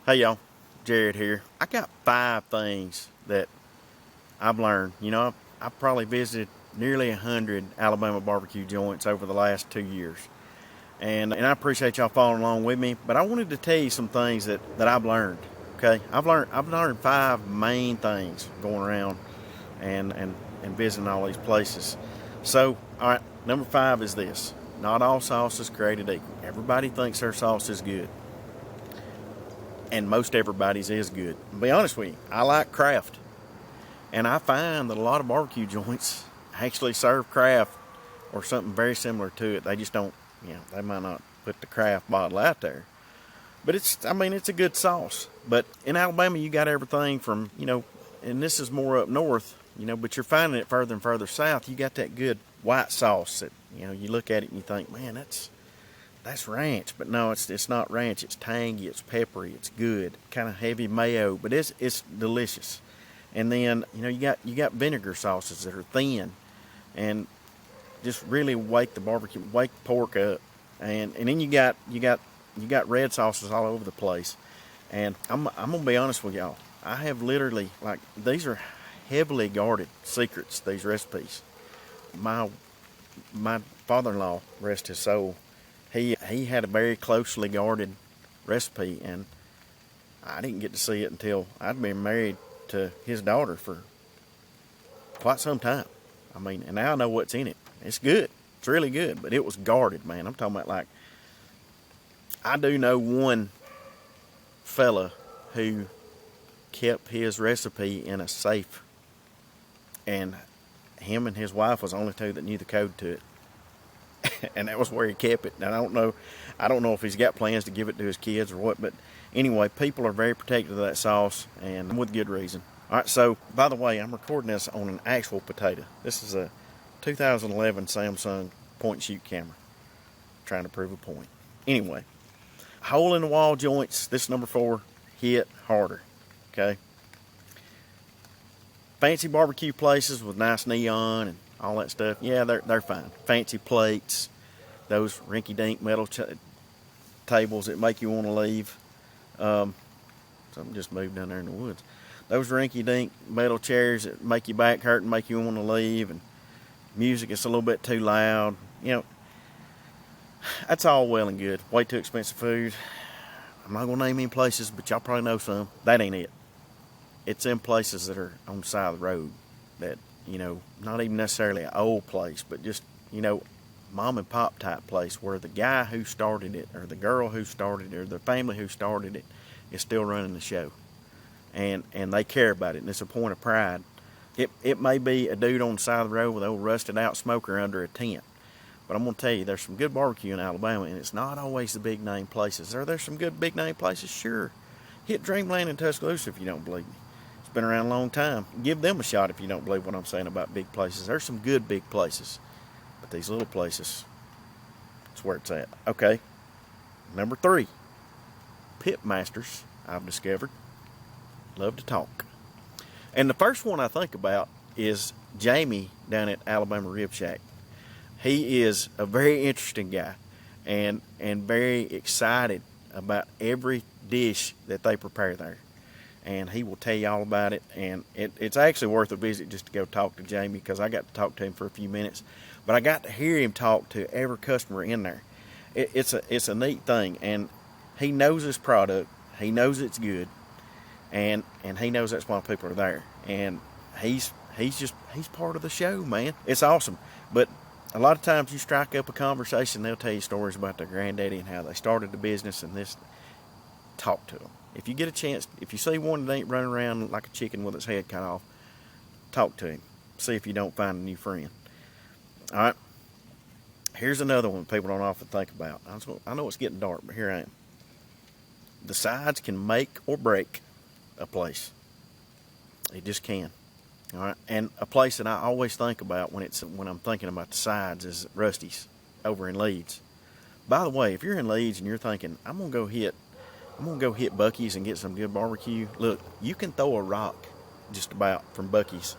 Hey y'all, Jared here. I got 5 things that I've learned. I've probably visited nearly 100 Alabama barbecue joints over the last 2 years. And I appreciate y'all following along with me. But I wanted to tell you some things that I've learned. Okay, I've learned 5 main things going around and visiting all these places. So, all right, number 5 is this: not all sauce is created equal. Everybody thinks their sauce is good, and most everybody's is good. To be honest with you, I like craft, and I find that a lot of barbecue joints actually serve craft or something very similar to it. They just don't, they might not put the craft bottle out there, but it's a good sauce. But in Alabama, you got everything from, and this is more up north, but you're finding it further and further south. You got that good white sauce that, you look at it and you think, man, that's ranch. But no, it's not ranch. It's tangy, it's peppery, it's good, kind of heavy mayo, but it's delicious. And then, you got vinegar sauces that are thin and just really wake pork up. And then you got red sauces all over the place. And I'm gonna be honest with y'all. I have literally, these are heavily guarded secrets, these recipes. My father-in-law, rest his soul, he had a very closely guarded recipe, and I didn't get to see it until I'd been married to his daughter for quite some time. And now I know what's in it. It's good. It's really good, but it was guarded, man. I'm talking about, I do know one fella who kept his recipe in a safe, and him and his wife was the only two that knew the code to it. And that was where he kept it. And I don't know if he's got plans to give it to his kids or what, but anyway, people are very protective of that sauce, and with good reason. All right, so by the way, I'm recording this on an actual potato. This is a 2011 Samsung point-and-shoot camera. Trying to prove a point. Anyway, hole-in-the-wall joints, this number 4, hit harder, okay? Fancy barbecue places with nice neon and all that stuff, yeah, they're fine. Fancy plates, those rinky-dink metal tables that make you want to leave. Something just moved down there in the woods. Those rinky-dink metal chairs that make your back hurt and make you want to leave, and music is a little bit too loud. That's all well and good. Way too expensive food. I'm not going to name any places, but y'all probably know some. That ain't it. It's in places that are on the side of the road that, not even necessarily an old place, but just, mom and pop type place where the guy who started it, or the girl who started it, or the family who started it is still running the show. And they care about it, and it's a point of pride. It may be a dude on the side of the road with an old rusted out smoker under a tent, but I'm going to tell you, there's some good barbecue in Alabama, and it's not always the big name places. Are there some good big name places? Sure. Hit Dreamland in Tuscaloosa if you don't believe me. It's been around a long time. Give them a shot if you don't believe what I'm saying about big places. There's some good big places, but these little places, that's where it's at. Okay, number 3, pit masters, I've discovered, love to talk. And the first one I think about is Jamie down at Alabama Rib Shack. He is a very interesting guy and very excited about every dish that they prepare there. And he will tell you all about it. And it's actually worth a visit just to go talk to Jamie, because I got to talk to him for a few minutes. But I got to hear him talk to every customer in there. It's a neat thing. And he knows his product. He knows it's good. And he knows that's why people are there. And he's part of the show, man. It's awesome. But a lot of times you strike up a conversation, they'll tell you stories about their granddaddy and how they started the business and this. Talk to them. If you get a chance, if you see one that ain't running around like a chicken with its head cut off, talk to him. See if you don't find a new friend. All right. Here's another one people don't often think about. I know it's getting dark, but here I am. The sides can make or break a place. It just can. All right. And a place that I always think about when I'm thinking about the sides is Rusty's over in Leeds. By the way, if you're in Leeds and you're thinking, I'm gonna go hit Buc-ee's and get some good barbecue. Look, you can throw a rock just about from Buc-ee's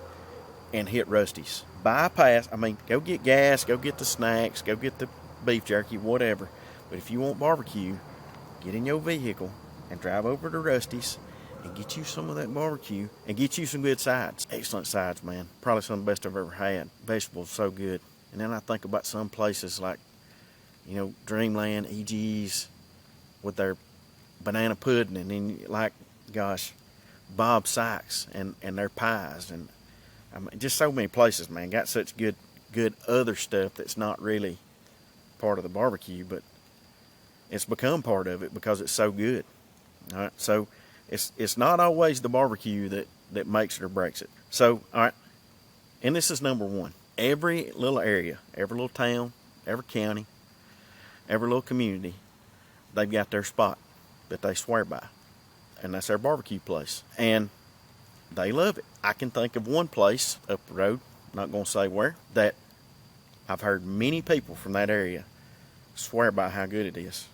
and hit Rusty's. Go get gas, go get the snacks, go get the beef jerky, whatever. But if you want barbecue, get in your vehicle and drive over to Rusty's and get you some of that barbecue and get you some good sides. Excellent sides, man. Probably some of the best I've ever had. Vegetables so good. And then I think about some places like, Dreamland, EG's with their banana pudding, and then gosh, Bob Sykes and their pies, and I mean, just so many places, man. Got such good other stuff that's not really part of the barbecue, but it's become part of it because it's so good. All right, so it's not always the barbecue that makes it or breaks it. So, all right, and this is number one. Every little area, every little town, every county, every little community, they've got their spot that they swear by, and that's their barbecue place, and they love it. I can think of one place up the road, not going to say where, that I've heard many people from that area swear by how good it is,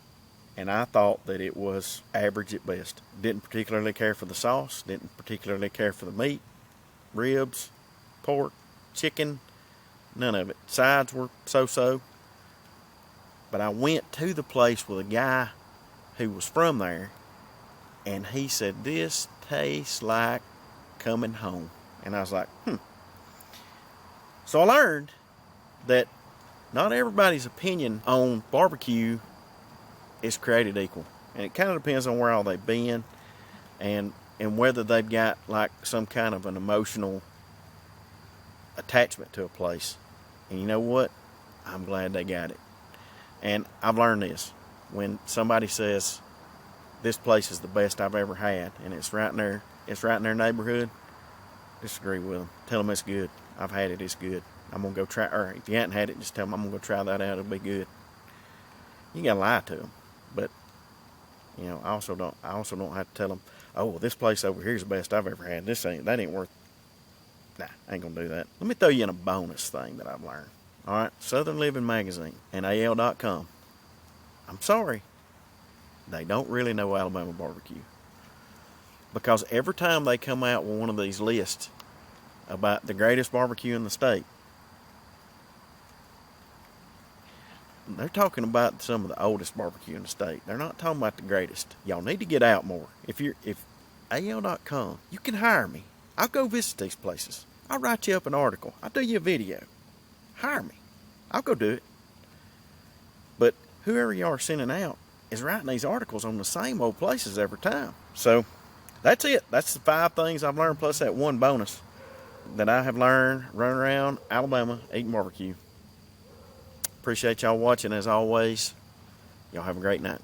and I thought that it was average at best. Didn't particularly care for the sauce, didn't particularly care for the meat, ribs, pork, chicken, none of it. Sides were so-so. But I went to the place with a guy who was from there, and he said, "This tastes like coming home." And I was like, So I learned that not everybody's opinion on barbecue is created equal. And it kind of depends on where all they've been and whether they've got like some kind of an emotional attachment to a place. And you know what? I'm glad they got it. And I've learned this. When somebody says, this place is the best I've ever had, and it's right in their neighborhood, disagree with them. Tell them it's good. I've had it, it's good. I'm going to go try, or if you haven't had it, just tell them I'm going to go try that out, it'll be good. You got to lie to them. But, I also don't have to tell them, oh, well, this place over here is the best I've ever had. That ain't worth, nah, I ain't going to do that. Let me throw you in a bonus thing that I've learned. All right, Southern Living Magazine and AL.com. I'm sorry, they don't really know Alabama barbecue. Because every time they come out with one of these lists about the greatest barbecue in the state, they're talking about some of the oldest barbecue in the state. They're not talking about the greatest. Y'all need to get out more. If AL.com, you can hire me. I'll go visit these places. I'll write you up an article. I'll do you a video. Hire me. I'll go do it. But whoever you are sending out is writing these articles on the same old places every time. So that's it. That's the 5 things I've learned, plus that one bonus that I have learned running around Alabama eating barbecue. Appreciate y'all watching as always. Y'all have a great night.